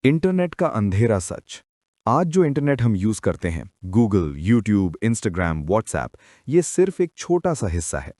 Internet का अंधेरा सच। आज जो इंटरनेट हम यूज करते हैं, गूगल, यूट्यूब, इंस्टाग्राम, व्हाट्सएप, ये सिर्फ एक छोटा सा हिस्सा है।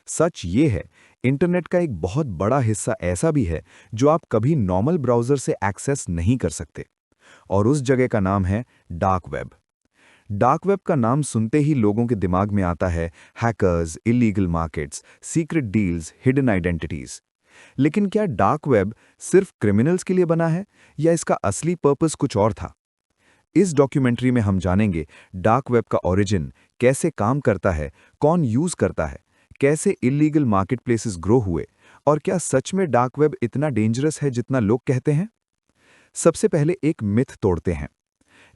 सच ये है, इंटरनेट का एक बहुत बड़ा हिस्सा ऐसा भी है जो आप कभी नॉर्मल ब्राउजर से एक्सेस नहीं कर सकते। और उस जगह का नाम है डार्क वेब। डार्क वेब का नाम सुनते ही लोगों के दिमाग में आता है hackers, illegal markets, secret deals, hidden identities. लेकिन क्या डार्क वेब सिर्फ क्रिमिनल्स के लिए बना है या इसका असली पर्पस कुछ और था? इस डॉक्यूमेंट्री में हम जानेंगे डार्क वेब का ओरिजिन, कैसे काम करता है, कौन यूज करता है, कैसे इलीगल मार्केटप्लेसेस ग्रो हुए और क्या सच में डार्क वेब इतना डेंजरस है जितना लोग कहते हैं। सबसे पहले एक मिथ तोड़ते हैं।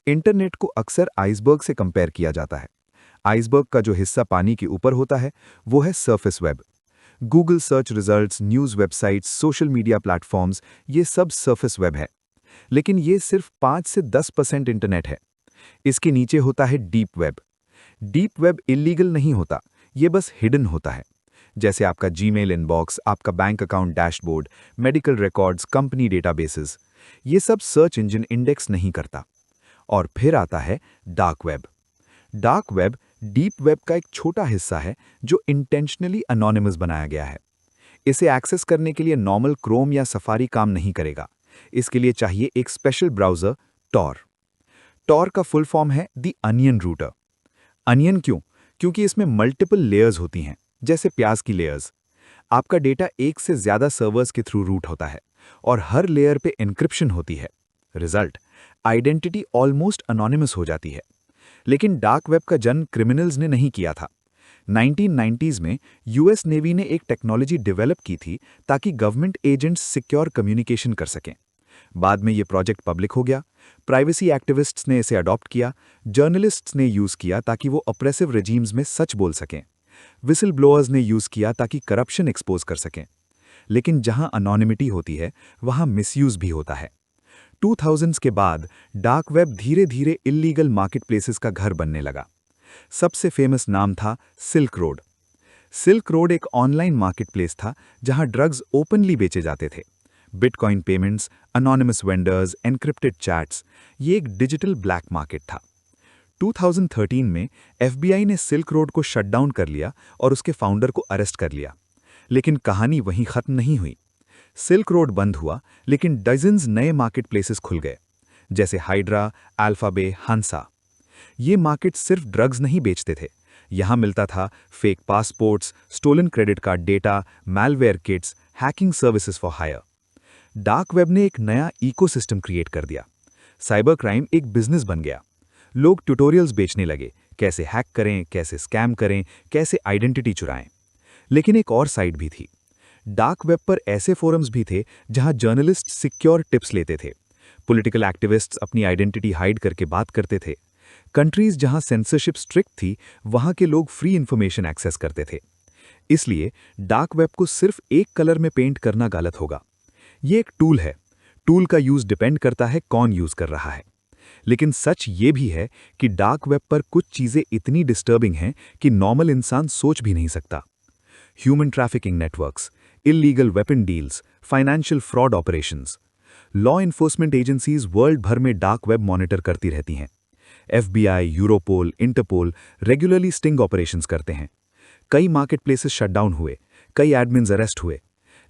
इंटरनेट को अक्सर आइसबर्ग से कंपेयर किया जाता है। आइसबर्ग का जो हिस्सा पानी के ऊपर होता है वो है surface web. Google search results, news websites, social media platforms, ये सब सरफेस वेब है। लेकिन ये सिर्फ 5 से 10% इंटरनेट है। इसके नीचे होता है deep web. Deep web illegal नहीं होता, ये बस हिडन होता है। जैसे आपका जीमेल इनबॉक्स, आपका bank account dashboard, medical records, company databases, ये सब सर्च इंजन इंडेक्स नहीं करता। और फिर आता है dark web. Dark web deep web का एक छोटा हिस्सा है जो इंटेंशनली अनोनिमस बनाया गया है। इसे एक्सेस करने के लिए नॉर्मल क्रोम या सफारी काम नहीं करेगा। इसके लिए चाहिए एक स्पेशल ब्राउजर, टॉर। टॉर का फुल फॉर्म है द अनियन रूटर। अनियन क्यों? क्योंकि इसमें मल्टीपल लेयर्स होती हैं, जैसे प्याज की लेयर्स। आपका डेटा एक से ज्यादा सर्वर्स के थ्रू रूट होता है और हर लेयर पे एन्क्रिप्शन होती है। रिजल्ट, आइडेंटिटी ऑलमोस्ट अनोनिमस हो जाती है। लेकिन डार्क वेब का जन्म क्रिमिनल्स ने नहीं किया था। 1990s में यूएस नेवी ने एक टेक्नोलॉजी डेवलप की थी ताकि गवर्नमेंट एजेंट्स सिक्योर कम्युनिकेशन कर सकें। बाद में ये प्रोजेक्ट पब्लिक हो गया। प्राइवेसी एक्टिविस्ट्स ने इसे अडॉप्ट किया, जर्नलिस्ट्स ने यूज किया ताकि वो ऑपरेसिव रेजीम्स में सच बोल सकें, विसल ब्लोअर्स ने यूज किया ताकि करप्शन एक्सपोज कर सकें। लेकिन जहां अनोनिमिटी होती है वहां मिसयूज भी होता है। 2000s के बाद डार्क वेब धीरे धीरे इलीगल मार्केटप्लेसेस का घर बनने लगा। सबसे फेमस नाम था सिल्क रोड। सिल्क रोड एक ऑनलाइन मार्केटप्लेस था जहां ड्रग्स ओपनली बेचे जाते थे। Bitcoin payments, anonymous vendors, encrypted chats, ये एक डिजिटल ब्लैक मार्केट था। 2013 में एफबीआई ने सिल्क रोड को शट डाउन कर लिया और उसके फाउंडर को अरेस्ट कर लिया। लेकिन कहानी वहीं खत्म नहीं हुई। सिल्क रोड बंद हुआ, लेकिन डजन्स नए मार्केट प्लेसेस खुल गए, जैसे हाइड्रा, अल्फाबे, हंसा। ये मार्केट सिर्फ ड्रग्स नहीं बेचते थे। यहाँ मिलता था fake passports, stolen credit card data, malware kits, hacking services for hire. Dark web ने एक नया इकोसिस्टम क्रिएट कर दिया। साइबर क्राइम एक बिजनेस बन गया। लोग ट्यूटोरियल्स बेचने लगे, कैसे हैक करें, कैसे स्कैम करें, कैसे आइडेंटिटी चुराएं। लेकिन एक और साइड भी थी। डार्क वेब पर ऐसे फोरम्स भी थे जहां जर्नलिस्ट सिक्योर टिप्स लेते थे, पॉलिटिकल एक्टिविस्ट्स अपनी आइडेंटिटी हाइड करके बात करते थे। कंट्रीज जहां सेंसरशिप स्ट्रिक्ट थी, वहां के लोग फ्री इंफॉर्मेशन एक्सेस करते थे। इसलिए डार्क वेब को सिर्फ एक कलर में पेंट करना गलत होगा। ये एक टूल है। टूल का यूज डिपेंड करता है कौन यूज कर रहा है। लेकिन सच ये भी है कि डार्क वेब पर कुछ चीजें इतनी डिस्टर्बिंग हैं कि नॉर्मल इंसान सोच भी नहीं सकता। Human trafficking networks, illegal weapon deals, financial fraud operations. Law enforcement agencies world भर में डार्क वेब मॉनिटर करती रहती हैं। FBI, Europol, Interpol regularly sting operations करते हैं। कई मार्केटप्लेसेस शटडाउन हुए, कई एडमिन्स अरेस्ट हुए।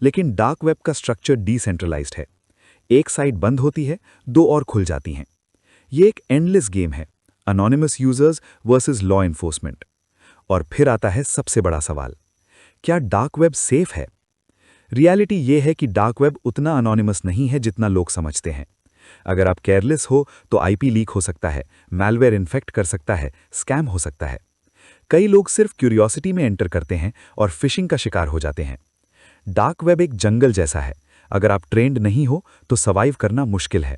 लेकिन डार्क वेब का स्ट्रक्चर डिसेंट्रलाइज्ड है। एक साइट बंद होती है, दो और खुल जाती हैं। ये एक एंडलेस गेम है, anonymous users versus law enforcement. और फिर आता है सबसे बड़ा सवाल, क्या डार्क वेब सेफ है? रियलिटी ये है कि डार्क वेब उतना अनोनिमस नहीं है जितना लोग समझते हैं। अगर आप केयरलेस हो तो आईपी लीक हो सकता है, मैलवेयर इन्फेक्ट कर सकता है, स्कैम हो सकता है। कई लोग सिर्फ क्यूरियोसिटी में एंटर करते हैं और फिशिंग का शिकार हो जाते हैं। डार्क वेब एक जंगल जैसा है। अगर आप ट्रेंड नहीं हो तो सर्वाइव करना मुश्किल है।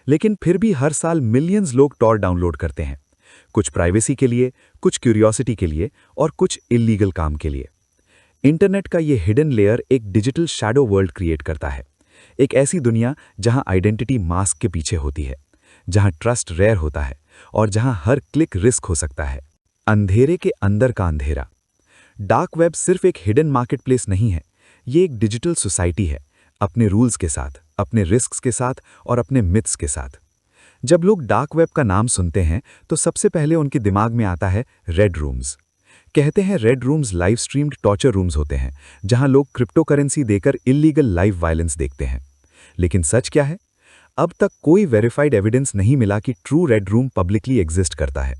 लेकिन फिर भी हर साल मिलियंस लोग टॉर डाउनलोड करते हैं, कुछ प्राइवेसी के लिए, कुछ क्यूरियोसिटी के लिए और कुछ इलीगल काम के लिए। इंटरनेट का ये हिडन लेयर एक डिजिटल शैडो वर्ल्ड क्रिएट करता है। एक ऐसी दुनिया जहां आइडेंटिटी मास्क के पीछे होती है, जहां ट्रस्ट रेयर होता है और जहां हर क्लिक रिस्क हो सकता है। अंधेरे के अंदर का अंधेरा। डार्क वेब सिर्फ एक हिडन मार्केटप्लेस नहीं है, ये एक डिजिटल सोसाइटी है, अपने रूल्स के साथ, अपने रिस्क्स के साथ और अपने मिथ्स के साथ। जब लोग डार्क वेब का नाम सुनते हैं तो सबसे पहले उनके दिमाग में आता है रेड रूम्स। कहते हैं red rooms live streamed torture rooms होते हैं, जहां लोग क्रिप्टो करेंसी देकर इल्लीगल लाइव वायलेंस देखते हैं। लेकिन सच क्या है? अब तक कोई वेरीफाइड एविडेंस नहीं मिला कि true red room publicly exist करता है।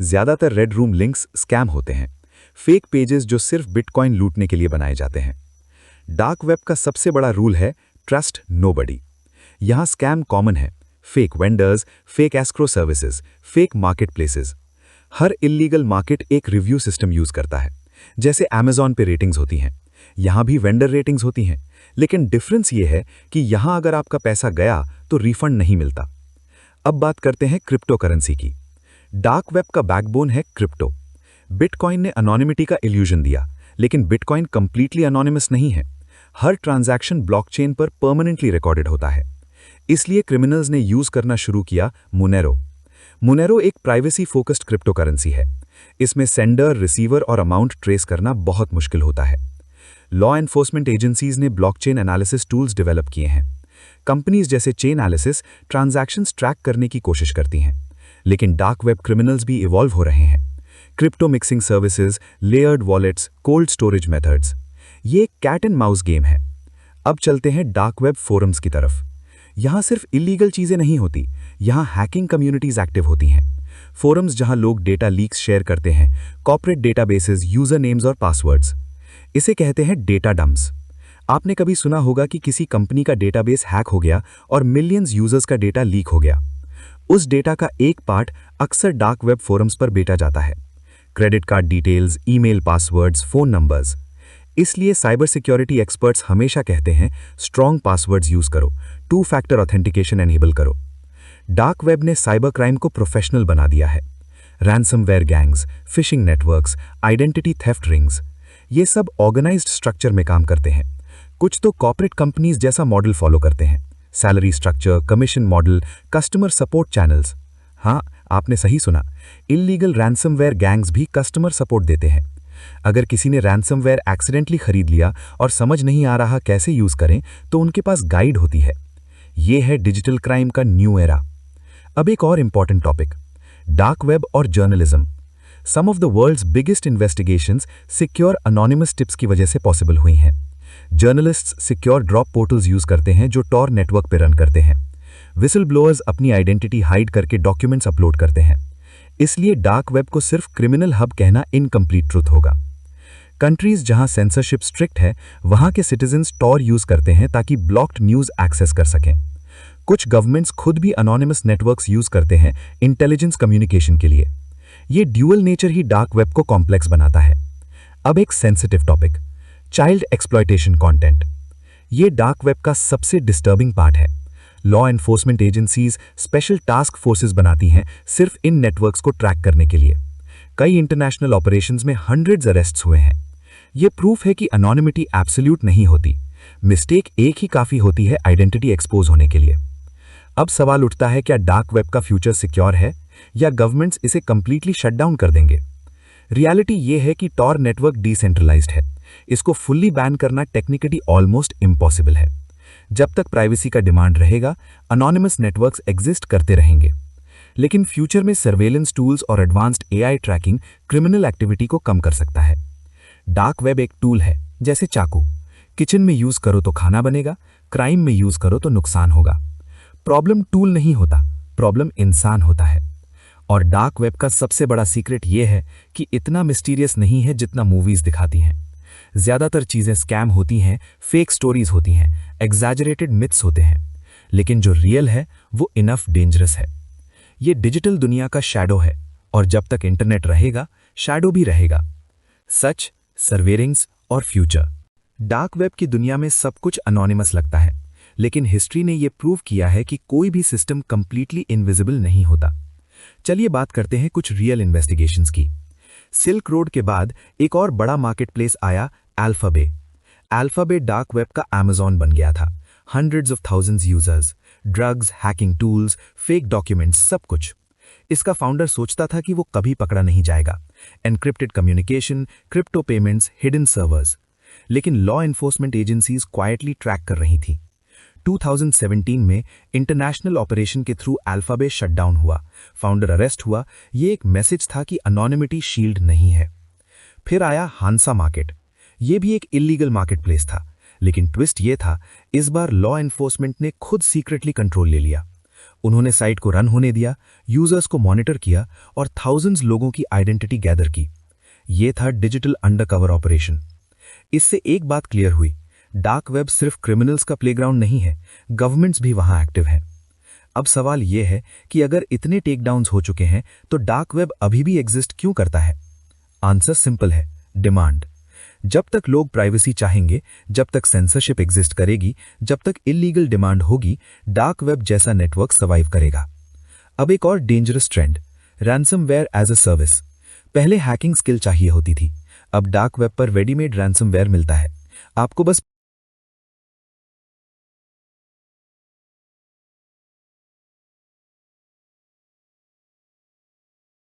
ज्यादातर रेड रूम लिंक्स स्कैम होते हैं, फेक पेजेस जो सिर्फ बिटकॉइन लूटने के लिए बनाए जाते हैं। डार्क वेब का सबसे बड़ा रूल है ट्रस्ट नोबडी। यहां स्कैम कॉमन है, fake vendors, fake escrow services, fake marketplaces. हर इल्लीगल मार्केट एक रिव्यू सिस्टम यूज करता है। जैसे Amazon पे रेटिंग्स होती हैं, यहां भी वेंडर रेटिंग्स होती हैं, लेकिन डिफरेंस ये है कि यहां अगर आपका पैसा गया तो रिफंड नहीं मिलता। अब बात करते हैं क्रिप्टो करेंसी की। डार्क वेब का बैकबोन है क्रिप्टो। बिटकॉइन ने अनोनिमिटी का इल्यूजन दिया, लेकिन बिटकॉइन कंप्लीटली अनोनिमस नहीं है। हर ट्रांजैक्शन ब्लॉकचेन पर परमानेंटली रिकॉर्डेड होता है। इसलिए क्रिमिनल्स ने यूज करना शुरू किया मोनेरो। मोनेरो एक प्राइवेसी फोकस्ड क्रिप्टो करेंसी है। इसमें सेंडर, रिसीवर और अमाउंट ट्रेस करना बहुत मुश्किल होता है। लॉ एनफोर्समेंट एजेंसीज ने ब्लॉकचेन एनालिसिस टूल्स डेवलप किए हैं। कंपनीज जैसे चेन एनालिसिस ट्रांजैक्शंस ट्रैक करने की कोशिश करती हैं। लेकिन डार्क वेब क्रिमिनल्स भी इवॉल्व हो रहे हैं। Crypto mixing services, layered wallets, cold storage methods, ये एक कैट एंड माउस गेम है। अब चलते हैं डार्क वेब फोरम्स की तरफ। यहां सिर्फ इलीगल चीजें नहीं होती, यहां हैकिंग कम्युनिटीज एक्टिव होती हैं। फोरम्स जहां लोग डेटा लीक्स शेयर करते हैं, कॉर्पोरेट डेटाबेसेस, यूजर नेम्स और पासवर्ड्स। इसे कहते हैं डेटा डंप्स। आपने कभी सुना होगा कि किसी कंपनी का डेटाबेस हैक हो गया और मिलियंस यूजर्स का डेटा लीक हो गया। उस डेटा का एक पार्ट अक्सर डार्क वेब फोरम्स पर बेचा जाता है। Credit card details, email passwords, phone numbers. इसलिए साइबर सिक्योरिटी एक्सपर्ट्स हमेशा कहते हैं स्ट्रॉन्ग पासवर्ड्स यूज करो, टू फैक्टर ऑथेंटिकेशन एनेबल करो। डार्क वेब ने साइबर क्राइम को प्रोफेशनल बना दिया है। Ransomware gangs, fishing networks, identity theft rings, ये सब ऑर्गेनाइज्ड स्ट्रक्चर में काम करते हैं। कुछ तो कॉर्पोरेट कंपनीज जैसा मॉडल फॉलो करते हैं, salary structure, commission model, customer support channels. हाँ, आपने सही सुना, इल्लीगल रैंसमवेयर गैंग्स भी कस्टमर सपोर्ट देते हैं। अगर किसी ने रैंसमवेयर एक्सीडेंटली खरीद लिया और समझ नहीं आ रहा कैसे यूज करें, तो उनके पास गाइड होती है। ये है डिजिटल क्राइम का न्यू एरा। अब एक और इंपॉर्टेंट टॉपिक, डार्क वेब और journalism. Some of the world's biggest investigations secure anonymous tips की वजह से पॉसिबल हुई हैं। Journalists secure drop portals use करते हैं जो टॉर नेटवर्क पर रन करते हैं। विसल ब्लोअर्स अपनी आइडेंटिटी हाइड करके डॉक्यूमेंट्स अपलोड करते हैं। इसलिए डार्क वेब को सिर्फ क्रिमिनल हब कहना इनकम्प्लीट ट्रुथ होगा। कंट्रीज जहां सेंसरशिप स्ट्रिक्ट है, वहां के सिटीजन्स टॉर यूज करते हैं ताकि ब्लॉक्ड न्यूज एक्सेस कर सकें। कुछ गवर्नमेंट्स खुद भी अनोनिमस नेटवर्क्स यूज करते हैं इंटेलिजेंस कम्युनिकेशन के लिए। ये ड्यूअल नेचर ही डार्क वेब को कॉम्प्लेक्स बनाता है। अब एक sensitive topic, child exploitation content. ये डार्क वेब का सबसे डिस्टर्बिंग पार्ट है। Law enforcement agencies special task forces बनाती हैं सिर्फ इन नेटवर्क्स को ट्रैक करने के लिए। कई इंटरनेशनल ऑपरेशंस में हंड्रेड्स अरेस्ट्स हुए हैं। ये प्रूफ है कि अनोनिमिटी एब्सोल्यूट नहीं होती। मिस्टेक एक ही काफी होती है आइडेंटिटी एक्सपोज होने के लिए। अब सवाल उठता है, क्या डार्क वेब का फ्यूचर सिक्योर है या गवर्नमेंट्स इसे कंप्लीटली शट डाउन कर देंगे? रियलिटी ये है कि टॉर नेटवर्क डिसेंट्रलाइज्ड है। इसको फुल्ली बैन करना टेक्निकली ऑलमोस्ट इम्पॉसिबल है। जब तक प्राइवेसी का डिमांड रहेगा, अनोनिमस नेटवर्क्स एग्जिस्ट करते रहेंगे। लेकिन फ्यूचर में सर्वेलेंस टूल्स और advanced AI tracking criminal activity को कम कर सकता है। डार्क वेब एक टूल है, जैसे चाकू। किचन में यूज करो तो खाना बनेगा, क्राइम में यूज करो तो नुकसान होगा। प्रॉब्लम टूल नहीं होता, प्रॉब्लम इंसान होता है। और डार्क वेब का सबसे बड़ा सीक्रेट यह है कि इतना मिस्टीरियस नहीं है जितना मूवीज दिखाती हैं। ज्यादातर चीजें स्कैम होती हैं, फेक स्टोरीज होती हैं, एग्जैजरेटेड मिथ्स होते हैं। लेकिन जो रियल है वो इनफ डेंजरस है। ये डिजिटल दुनिया का शैडो है, और जब तक इंटरनेट रहेगा, शैडो भी रहेगा। सच, सर्वेलेंस और फ्यूचर। डार्क वेब की दुनिया में सब कुछ अनोनिमस लगता है, लेकिन हिस्ट्री ने यह प्रूव किया है कि कोई भी सिस्टम कंप्लीटली इनविजिबल नहीं होता। चलिए बात करते हैं कुछ रियल इन्वेस्टिगेशंस की। सिल्क रोड के बाद एक और बड़ा मार्केटप्लेस आया, अल्फाबे। अल्फाबे डार्क वेब का Amazon बन गया था। Hundreds of thousands users, drugs, hacking tools, fake documents, सब कुछ। इसका फाउंडर सोचता था कि वो कभी पकड़ा नहीं जाएगा। Encrypted communication, crypto payments, hidden servers. लेकिन law enforcement agencies quietly track कर रही थीं। 2017 में इंटरनेशनल ऑपरेशन के थ्रू अल्फाबेट शटडाउन हुआ, फाउंडर अरेस्ट हुआ। ये एक मैसेज था कि अनोनिमिटी शील्ड नहीं है। फिर आया हांसा मार्केट। ये भी एक इलीगल मार्केट प्लेस था, लेकिन ट्विस्ट ये था, इस बार लॉ एनफोर्समेंट ने खुद सीक्रेटली कंट्रोल ले लिया। उन्होंने साइट को रन होने दिया, यूजर्स को मॉनिटर किया और थाउजेंड्स लोगों की आइडेंटिटी गैदर की। ये था डिजिटल अंडरकवर ऑपरेशन। इससे एक बात क्लियर हुई, डार्क वेब सिर्फ क्रिमिनल्स का प्लेग्राउंड नहीं है, गवर्नमेंट्स भी वहां एक्टिव हैं। अब सवाल यह है कि अगर इतने टेकडाउन्स हो चुके हैं तो डार्क वेब अभी भी एग्जिस्ट क्यों करता है? आंसर सिंपल है, डिमांड। जब तक लोग प्राइवेसी चाहेंगे, जब तक सेंसरशिप एग्जिस्ट करेगी, जब तक इलीगल डिमांड होगी, डार्क वेब जैसा नेटवर्क सर्वाइव करेगा। अब एक और dangerous trend, ransomware as a service. पहले हैकिंग स्किल चाहिए होती थी, अब डार्क वेब पर रेडीमेड रैंसमवेयर मिलता है। आपको बस